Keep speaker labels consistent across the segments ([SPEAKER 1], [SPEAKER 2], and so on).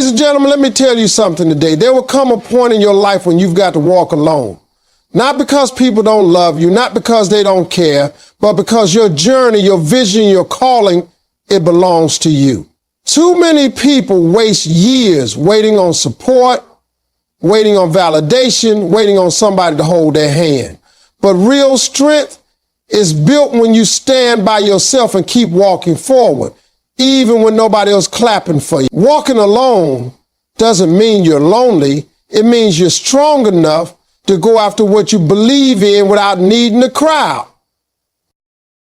[SPEAKER 1] Ladies and gentlemen, let me tell you something today. There will come a point in your life when you've got to walk alone. Not because people don't love you, not because they don't care, but because your journey, your vision, your calling, it belongs to you. Too many people waste years waiting on support, waiting on validation, waiting on somebody to hold their hand. But real strength is built when you stand by yourself and keep walking forward, even when nobody else clapping for you. Walking alone doesn't mean you're lonely. It means you're strong enough to go after what you believe in without needing a crowd.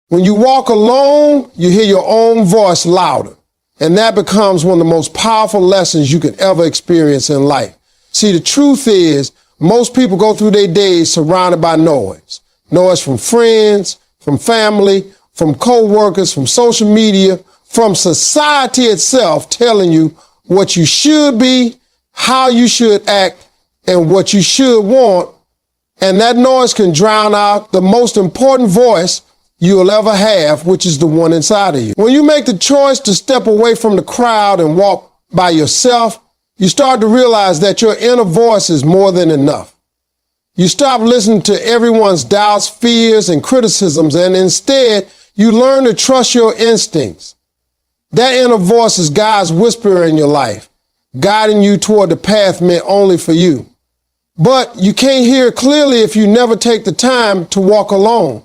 [SPEAKER 1] When you walk alone, you hear your own voice louder. And that becomes one of the most powerful lessons you can ever experience in life. See, the truth is, most people go through their days surrounded by noise. Noise from friends, from family, from co-workers, from social media, from society itself telling you what you should be, how you should act, and what you should want. And that noise can drown out the most important voice you'll ever have, which is the one inside of you. When you make the choice to step away from the crowd and walk by yourself, you start to realize that your inner voice is more than enough. You stop listening to everyone's doubts, fears, and criticisms, and instead, you learn to trust your instincts. That inner voice is God's whisperer in your life, guiding you toward the path meant only for you. But you can't hear it clearly if you never take the time to walk alone.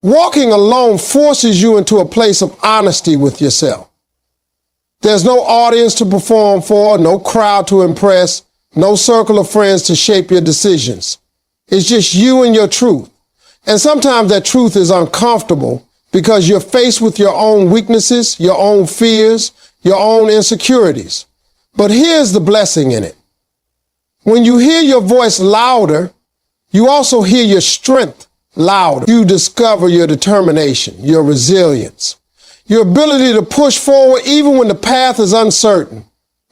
[SPEAKER 1] Walking alone forces you into a place of honesty with yourself. There's no audience to perform for, no crowd to impress, no circle of friends to shape your decisions. It's just you and your truth. And sometimes that truth is uncomfortable because you're faced with your own weaknesses, your own fears, your own insecurities. But here's the blessing in it. When you hear your voice louder, you also hear your strength louder. You discover your determination, your resilience, your ability to push forward even when the path is uncertain.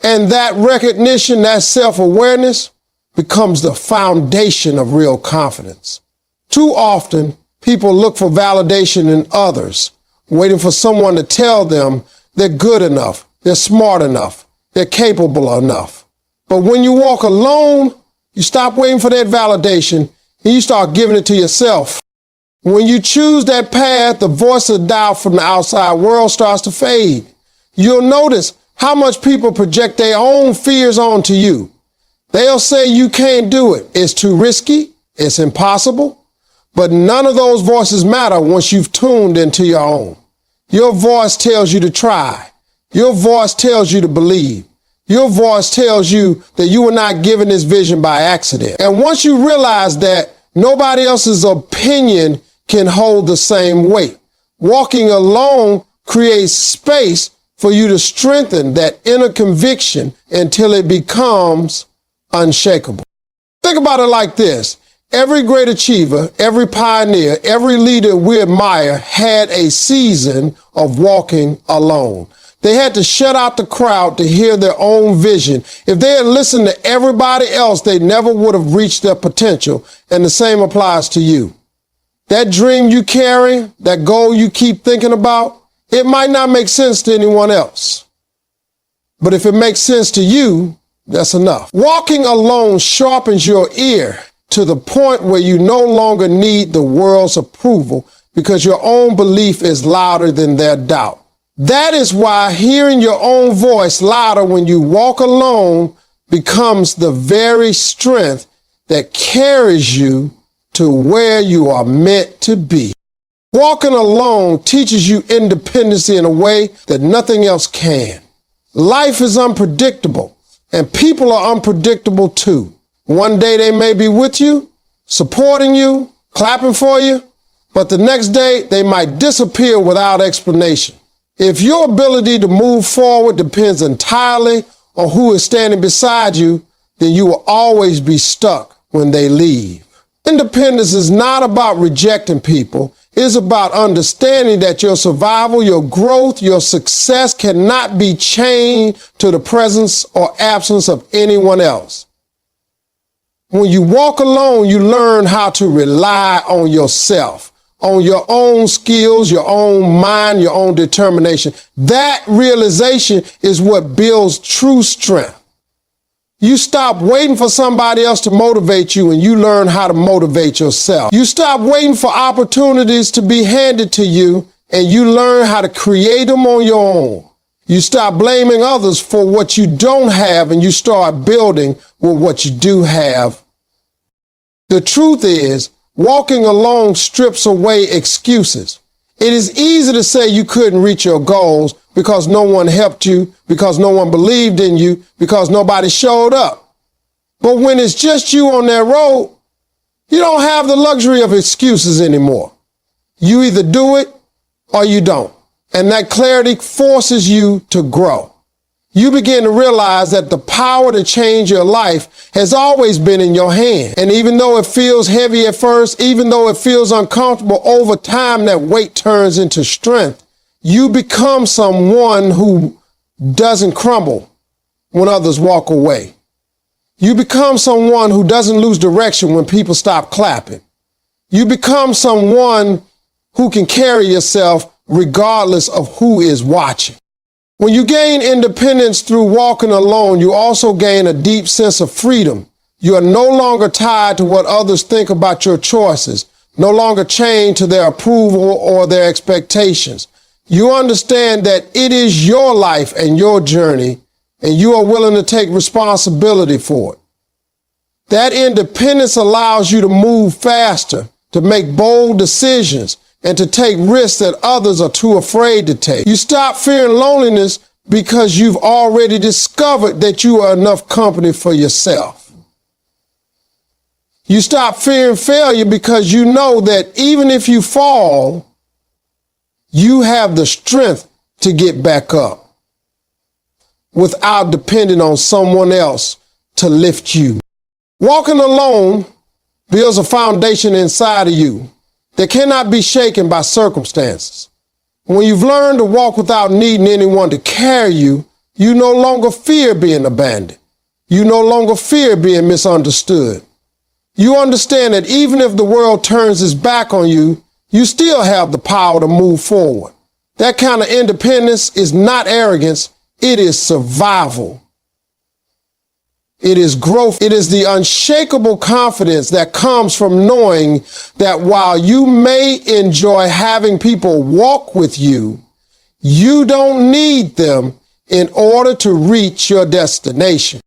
[SPEAKER 1] And that recognition, that self-awareness becomes the foundation of real confidence. Too often, people look for validation in others, waiting for someone to tell them they're good enough, they're smart enough, they're capable enough. But when you walk alone, you stop waiting for that validation and you start giving it to yourself. When you choose that path, the voice of doubt from the outside world starts to fade. You'll notice how much people project their own fears onto you. They'll say you can't do it. It's too risky. It's impossible. But none of those voices matter once you've tuned into your own. Your voice tells you to try. Your voice tells you to believe. Your voice tells you that you were not given this vision by accident. And once you realize that nobody else's opinion can hold the same weight, walking alone creates space for you to strengthen that inner conviction until it becomes unshakable. Think about it like this. Every great achiever, every pioneer, every leader we admire had a season of walking alone. They had to shut out the crowd to hear their own vision. If they had listened to everybody else, they never would have reached their potential. And the same applies to you. That dream you carry, that goal you keep thinking about, it might not make sense to anyone else. But if it makes sense to you, that's enough. Walking alone sharpens your ear to the point where you no longer need the world's approval because your own belief is louder than their doubt. That is why hearing your own voice louder when you walk alone becomes the very strength that carries you to where you are meant to be. Walking alone teaches you independence in a way that nothing else can. Life is unpredictable, and people are unpredictable too. One day they may be with you, supporting you, clapping for you, but the next day they might disappear without explanation. If your ability to move forward depends entirely on who is standing beside you, then you will always be stuck when they leave. Independence is not about rejecting people. It's about understanding that your survival, your growth, your success cannot be chained to the presence or absence of anyone else. When you walk alone, you learn how to rely on yourself on your own skills, your own mind, your own determination. That realization is what builds true strength. You stop waiting for somebody else to motivate you and you learn how to motivate yourself. You stop waiting for opportunities to be handed to you and you learn how to create them on your own. You stop blaming others for what you don't have and you start building with what you do have. The truth is, walking alone strips away excuses. It is easy to say you couldn't reach your goals because no one helped you, because no one believed in you, because nobody showed up. But when it's just you on that road, you don't have the luxury of excuses anymore. You either do it or you don't. And that clarity forces you to grow. You begin to realize that the power to change your life has always been in your hand. And even though it feels heavy at first, even though it feels uncomfortable, over time that weight turns into strength. You become someone who doesn't crumble when others walk away. You become someone who doesn't lose direction when people stop clapping. You become someone who can carry yourself regardless of who is watching. When you gain independence through walking alone, you also gain a deep sense of freedom. You are no longer tied to what others think about your choices, no longer chained to their approval or their expectations. You understand that it is your life and your journey, and you are willing to take responsibility for it. That independence allows you to move faster, to make bold decisions, and to take risks that others are too afraid to take. You stop fearing loneliness because you've already discovered that you are enough company for yourself. You stop fearing failure because you know that even if you fall, you have the strength to get back up without depending on someone else to lift you. Walking alone builds a foundation inside of you that cannot be shaken by circumstances. When you've learned to walk without needing anyone to carry you, you no longer fear being abandoned. You no longer fear being misunderstood. You understand that even if the world turns its back on you, you still have the power to move forward. That kind of independence is not arrogance, it is survival. It is growth. It is the unshakable confidence that comes from knowing that while you may enjoy having people walk with you, you don't need them in order to reach your destination.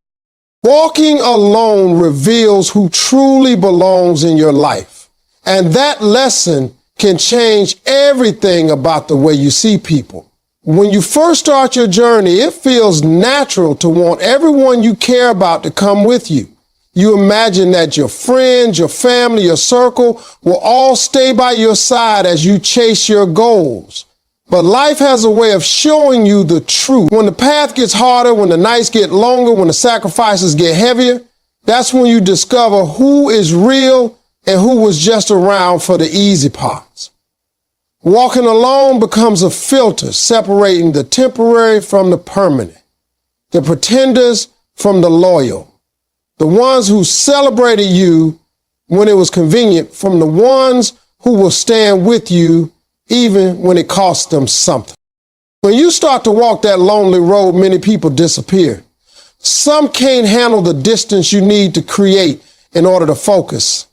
[SPEAKER 1] Walking alone reveals who truly belongs in your life. And that lesson can change everything about the way you see people. When you first start your journey, it feels natural to want everyone you care about to come with you. You imagine that your friends, your family, your circle will all stay by your side as you chase your goals. But life has a way of showing you the truth. When the path gets harder, when the nights get longer, when the sacrifices get heavier, that's when you discover who is real and who was just around for the easy parts. Walking alone becomes a filter separating the temporary from the permanent, the pretenders from the loyal, the ones who celebrated you when it was convenient from the ones who will stand with you even when it costs them something. When you start to walk that lonely road, many people disappear. Some can't handle the distance you need to create in order to focus.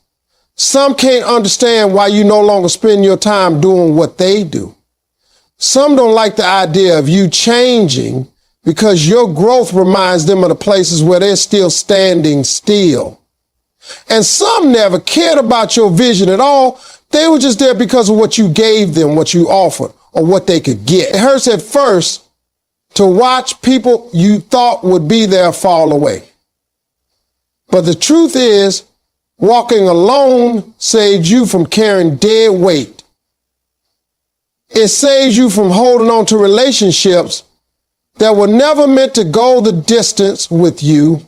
[SPEAKER 1] Some can't understand why you no longer spend your time doing what they do. Some don't like the idea of you changing because your growth reminds them of the places where they're still standing still. And some never cared about your vision at all. They were just there because of what you gave them, what you offered, or what they could get. It hurts at first to watch people you thought would be there fall away. But the truth is, walking alone saves you from carrying dead weight. It saves you from holding on to relationships that were never meant to go the distance with you.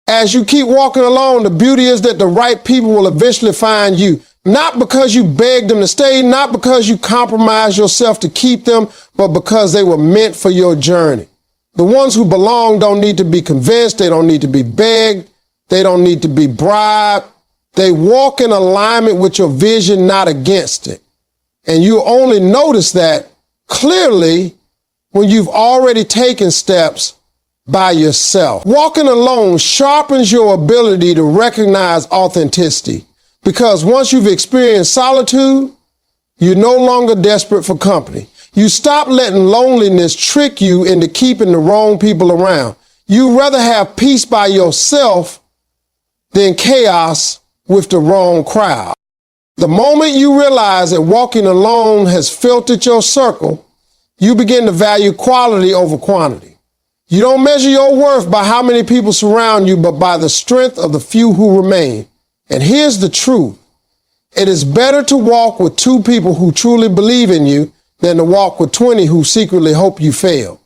[SPEAKER 1] As you keep walking alone, the beauty is that the right people will eventually find you. Not because you begged them to stay, not because you compromised yourself to keep them, but because they were meant for your journey. The ones who belong don't need to be convinced. They don't need to be begged. They don't need to be bribed. They walk in alignment with your vision, not against it. And you only notice that clearly when you've already taken steps by yourself. Walking alone sharpens your ability to recognize authenticity, because once you've experienced solitude, you're no longer desperate for company. You stop letting loneliness trick you into keeping the wrong people around. You'd rather have peace by yourself than chaos with the wrong crowd. The moment you realize that walking alone has filtered your circle, you begin to value quality over quantity. You don't measure your worth by how many people surround you, but by the strength of the few who remain. And here's the truth. It is better to walk with 2 people who truly believe in you than to walk with 20 who secretly hope you fail.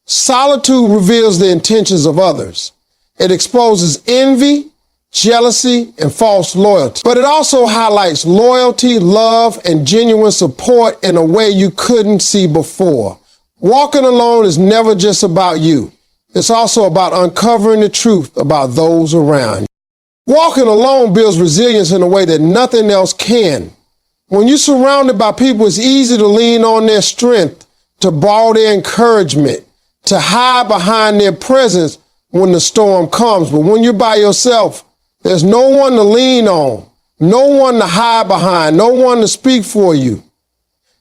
[SPEAKER 1] Solitude reveals the intentions of others. It exposes envy, jealousy, and false loyalty. But it also highlights loyalty, love, and genuine support in a way you couldn't see before. Walking alone is never just about you. It's also about uncovering the truth about those around you. Walking alone builds resilience in a way that nothing else can. When you're surrounded by people, it's easy to lean on their strength, to borrow their encouragement, to hide behind their presence when the storm comes. But when you're by yourself, there's no one to lean on, no one to hide behind, no one to speak for you.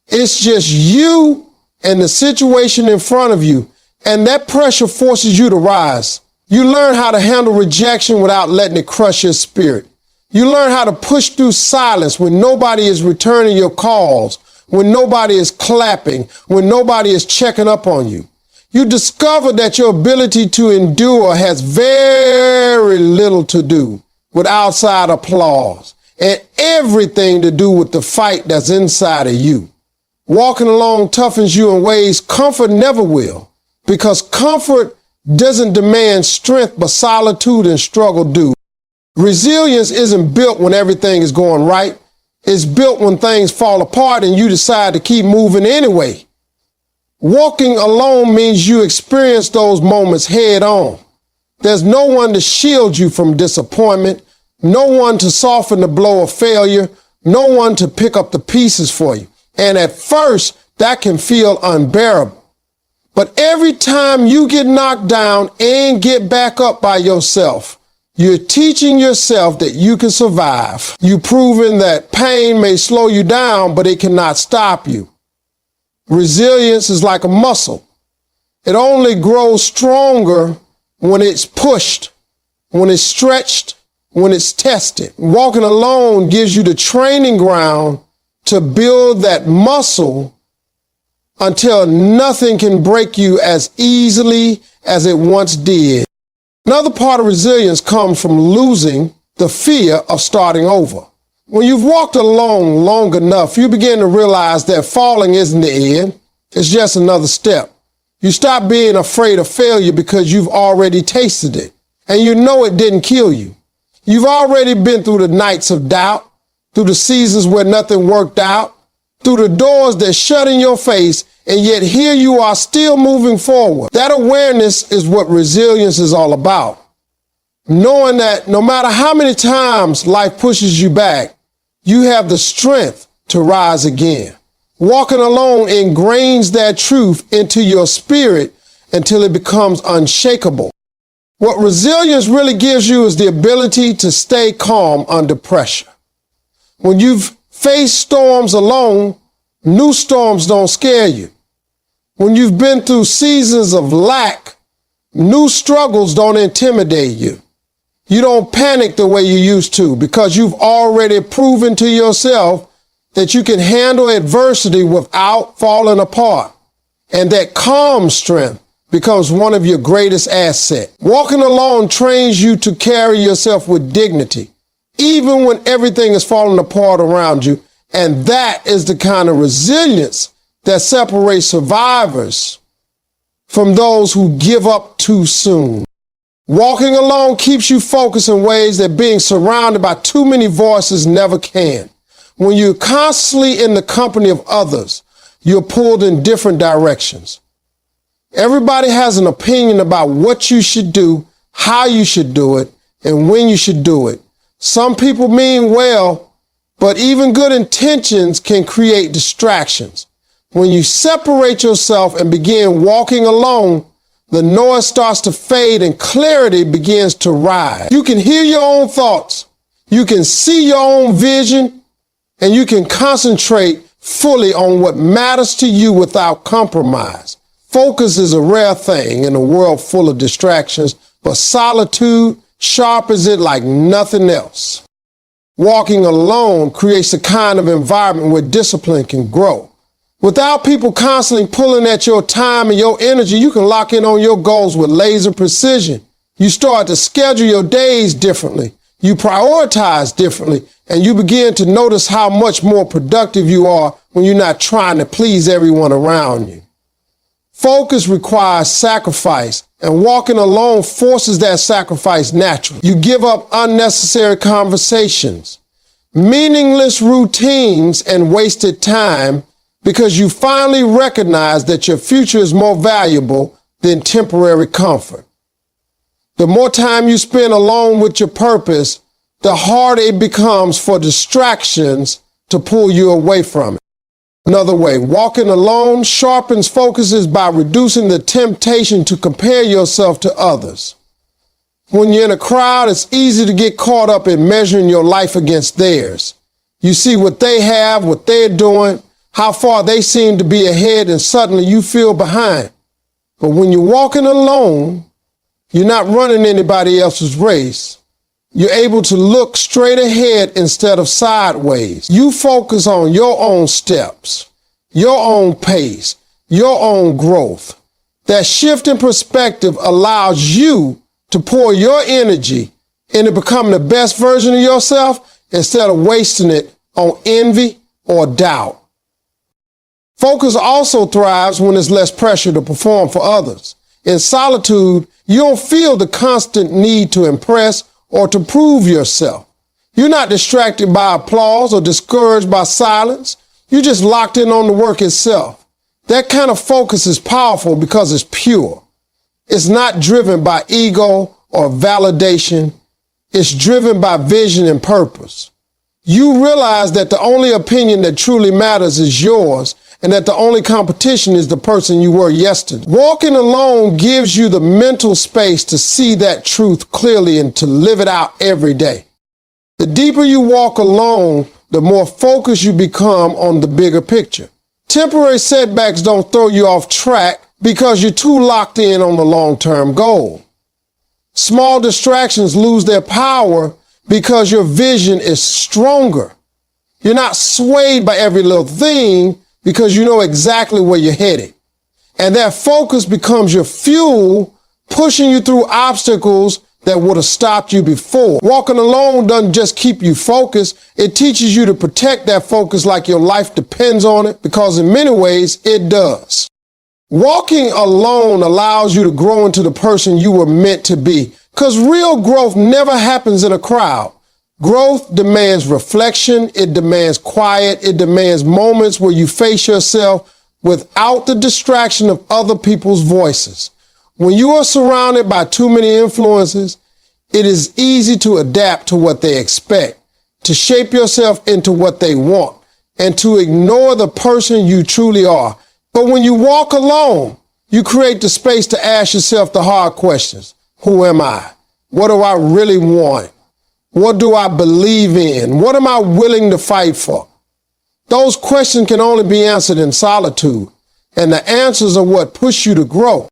[SPEAKER 1] It's just you and the situation in front of you, and that pressure forces you to rise. You learn how to handle rejection without letting it crush your spirit. You learn how to push through silence when nobody is returning your calls, when nobody is clapping, when nobody is checking up on you. You discover that your ability to endure has very little to do with outside applause and everything to do with the fight that's inside of you. Walking alone toughens you in ways comfort never will, because comfort doesn't demand strength, but solitude and struggle do. Resilience isn't built when everything is going right. It's built when things fall apart and you decide to keep moving anyway. Walking alone means you experience those moments head on. There's no one to shield you from disappointment, no one to soften the blow of failure, no one to pick up the pieces for you. And at first, that can feel unbearable. But every time you get knocked down and get back up by yourself, you're teaching yourself that you can survive. You've proven that pain may slow you down, but it cannot stop you. Resilience is like a muscle. It only grows stronger when it's pushed, when it's stretched, when it's tested. Walking alone gives you the training ground to build that muscle until nothing can break you as easily as it once did. Another part of resilience comes from losing the fear of starting over. When you've walked alone long enough, you begin to realize that falling isn't the end. It's just another step. You stop being afraid of failure because you've already tasted it, and you know it didn't kill you. You've already been through the nights of doubt, through the seasons where nothing worked out, through the doors that shut in your face, and yet here you are still moving forward. That awareness is what resilience is all about. Knowing that no matter how many times life pushes you back, you have the strength to rise again. Walking alone ingrains that truth into your spirit until it becomes unshakable. What resilience really gives you is the ability to stay calm under pressure. When you've faced storms alone, new storms don't scare you. When you've been through seasons of lack, new struggles don't intimidate you. You don't panic the way you used to because you've already proven to yourself that you can handle adversity without falling apart. And that calm strength becomes one of your greatest assets. Walking alone trains you to carry yourself with dignity, even when everything is falling apart around you. And that is the kind of resilience that separates survivors from those who give up too soon. Walking alone keeps you focused in ways that being surrounded by too many voices never can. When you're constantly in the company of others, you're pulled in different directions. Everybody has an opinion about what you should do, how you should do it, and when you should do it. Some people mean well, but even good intentions can create distractions. When you separate yourself and begin walking alone, the noise starts to fade and clarity begins to rise. You can hear your own thoughts, you can see your own vision, and you can concentrate fully on what matters to you without compromise. Focus is a rare thing in a world full of distractions, but solitude sharpens it like nothing else. Walking alone creates a kind of environment where discipline can grow. Without people constantly pulling at your time and your energy, you can lock in on your goals with laser precision. You start to schedule your days differently. You prioritize differently, and you begin to notice how much more productive you are when you're not trying to please everyone around you. Focus requires sacrifice, and walking alone forces that sacrifice naturally. You give up unnecessary conversations, meaningless routines, and wasted time because you finally recognize that your future is more valuable than temporary comfort. The more time you spend alone with your purpose, the harder it becomes for distractions to pull you away from it. Another way, walking alone sharpens focuses by reducing the temptation to compare yourself to others. When you're in a crowd, it's easy to get caught up in measuring your life against theirs. You see what they have, what they're doing, how far they seem to be ahead, and suddenly you feel behind. But when you're walking alone, you're not running anybody else's race. You're able to look straight ahead instead of sideways. You focus on your own steps, your own pace, your own growth. That shift in perspective allows you to pour your energy into becoming the best version of yourself instead of wasting it on envy or doubt. Focus also thrives when there's less pressure to perform for others. In solitude, you don't feel the constant need to impress or to prove yourself. You're not distracted by applause or discouraged by silence. You're just locked in on the work itself. That kind of focus is powerful because it's pure. It's not driven by ego or validation. It's driven by vision and purpose. You realize that the only opinion that truly matters is yours, and that the only competition is the person you were yesterday. Walking alone gives you the mental space to see that truth clearly and to live it out every day. The deeper you walk alone, the more focused you become on the bigger picture. Temporary setbacks don't throw you off track because you're too locked in on the long-term goal. Small distractions lose their power because your vision is stronger. You're not swayed by every little thing because you know exactly where you're headed. And that focus becomes your fuel, pushing you through obstacles that would have stopped you before. Walking alone doesn't just keep you focused, it teaches you to protect that focus like your life depends on it, because in many ways it does. Walking alone allows you to grow into the person you were meant to be, because real growth never happens in a crowd. Growth demands reflection, it demands quiet, it demands moments where you face yourself without the distraction of other people's voices. When you are surrounded by too many influences, it is easy to adapt to what they expect, to shape yourself into what they want, and to ignore the person you truly are. But when you walk alone, you create the space to ask yourself the hard questions. Who am I? What do I really want? What do I believe in? What am I willing to fight for? Those questions can only be answered in solitude, and the answers are what push you to grow.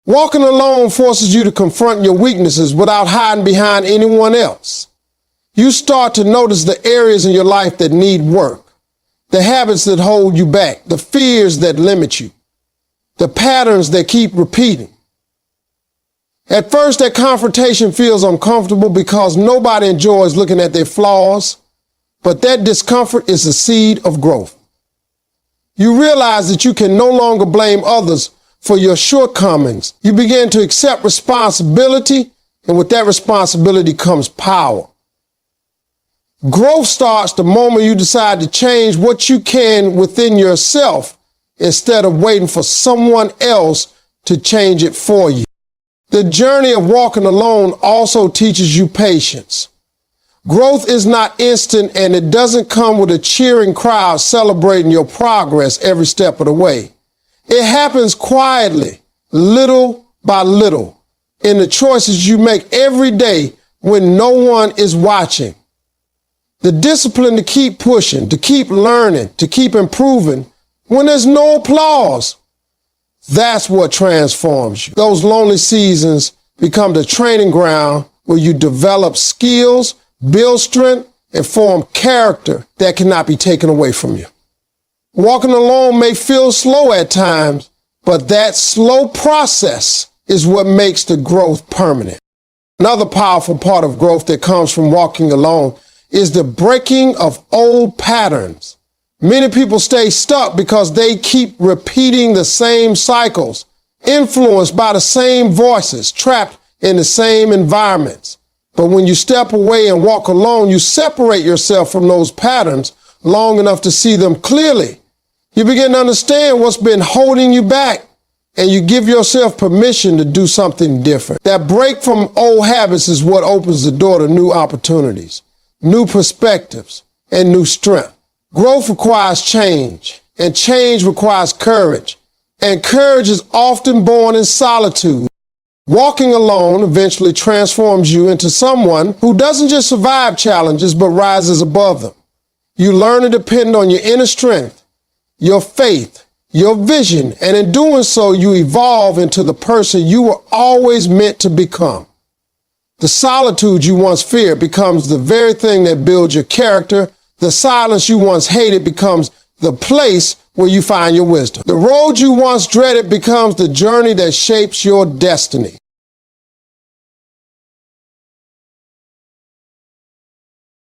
[SPEAKER 1] Walking alone forces you to confront your weaknesses without hiding behind anyone else. You start to notice the areas in your life that need work, the habits that hold you back, the fears that limit you, the patterns that keep repeating. At first, that confrontation feels uncomfortable because nobody enjoys looking at their flaws, but that discomfort is the seed of growth. You realize that you can no longer blame others for your shortcomings. You begin to accept responsibility, and with that responsibility comes power. Growth starts the moment you decide to change what you can within yourself instead of waiting for someone else to change it for you. The journey of walking alone also teaches you patience. Growth is not instant, and it doesn't come with a cheering crowd celebrating your progress every step of the way. It happens quietly, little by little, in the choices you make every day when no one is watching. The discipline to keep pushing, to keep learning, to keep improving when there's no applause. That's what transforms you. Those lonely seasons become the training ground where you develop skills, build strength, and form character that cannot be taken away from you. Walking alone may feel slow at times, but that slow process is what makes the growth permanent. Another powerful part of growth that comes from walking alone is the breaking of old patterns. Many people stay stuck because they keep repeating the same cycles, influenced by the same voices, trapped in the same environments. But when you step away and walk alone, you separate yourself from those patterns long enough to see them clearly. You begin to understand what's been holding you back, and you give yourself permission to do something different. That break from old habits is what opens the door to new opportunities, new perspectives, and new strength. Growth requires change, and change requires courage, and courage is often born in solitude. Walking alone eventually transforms you into someone who doesn't just survive challenges, but rises above them. You learn to depend on your inner strength, your faith, your vision, and in doing so, you evolve into the person you were always meant to become. The solitude you once feared becomes the very thing that builds your character. The silence you once hated becomes the place where you find your wisdom. The road you once dreaded becomes the journey that shapes your destiny.